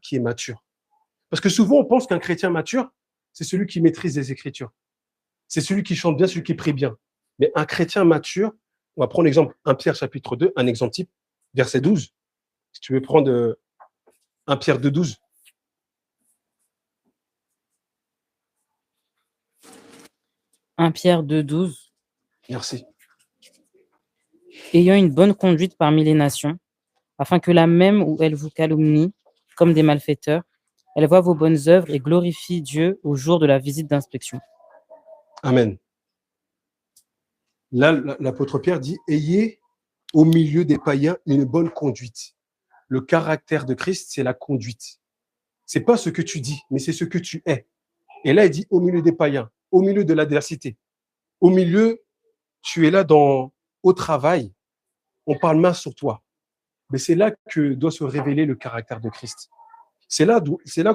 qui est mature. Parce que souvent, on pense qu'un chrétien mature, c'est celui qui maîtrise les Écritures. C'est celui qui chante bien, celui qui prie bien. Mais un chrétien mature, on va prendre l'exemple 1 Pierre chapitre 2, un exemple type, verset 12. Si tu veux prendre 1 Pierre 2, 12. « 1 Pierre 2, 12. Merci. Ayant une bonne conduite parmi les nations, afin que là même où elles vous calomnient, comme des malfaiteurs, elles voient vos bonnes œuvres et glorifient Dieu au jour de la visite d'inspection. » Amen. Là, l'apôtre Pierre dit, ayez au milieu des païens une bonne conduite. Le caractère de Christ, c'est la conduite. C'est pas ce que tu dis, mais c'est ce que tu es. Et là, il dit au milieu des païens, au milieu de l'adversité, au milieu, tu es là au travail, on parle main sur toi. Mais c'est là que doit se révéler le caractère de Christ. C'est là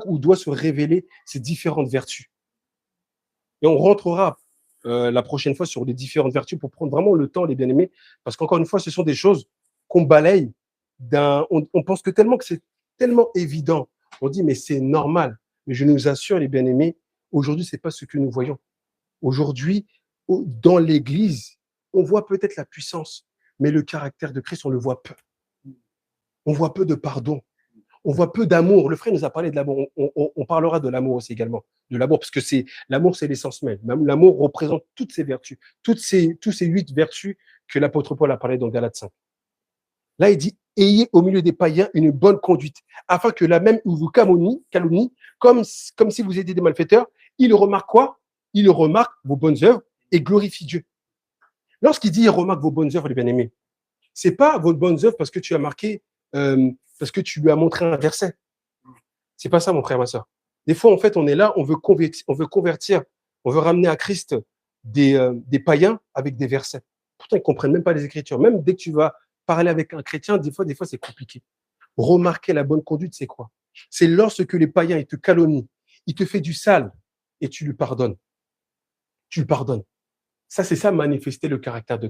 où doit se révéler ces différentes vertus. Et on rentrera la prochaine fois sur les différentes vertus pour prendre vraiment le temps, les bien-aimés, parce qu'encore une fois, ce sont des choses qu'on balaye on pense que c'est tellement évident. On dit, mais c'est normal. Mais je nous assure, les bien-aimés, aujourd'hui, ce n'est pas ce que nous voyons. Aujourd'hui, dans l'Église, on voit peut-être la puissance, mais le caractère de Christ, on le voit peu. On voit peu de pardon. On voit peu d'amour. Le frère nous a parlé de l'amour. On parlera de l'amour aussi également. De l'amour, parce que l'amour, c'est l'essence même. L'amour représente toutes ces vertus, tous ces 8 vertus que l'apôtre Paul a parlé dans Galates 5. Là, il dit, ayez au milieu des païens une bonne conduite, afin que là même où vous calomnie, comme si vous étiez des malfaiteurs, il remarque quoi? Il remarque vos bonnes œuvres et glorifie Dieu. Lorsqu'il dit, il remarque vos bonnes œuvres, les bien-aimés, c'est pas vos bonnes œuvres parce que tu as marqué, parce que tu lui as montré un verset. C'est pas ça, mon frère, ma soeur. Des fois, en fait, on est là, on veut convertir, on veut ramener à Christ des païens avec des versets. Pourtant, ils ne comprennent même pas les Écritures. Même dès que tu vas parler avec un chrétien, des fois, c'est compliqué. Remarquer la bonne conduite, c'est quoi? C'est lorsque les païens, ils te calomnient, ils te font du sale et tu lui pardonnes. Tu lui pardonnes. Ça, c'est ça, manifester le caractère de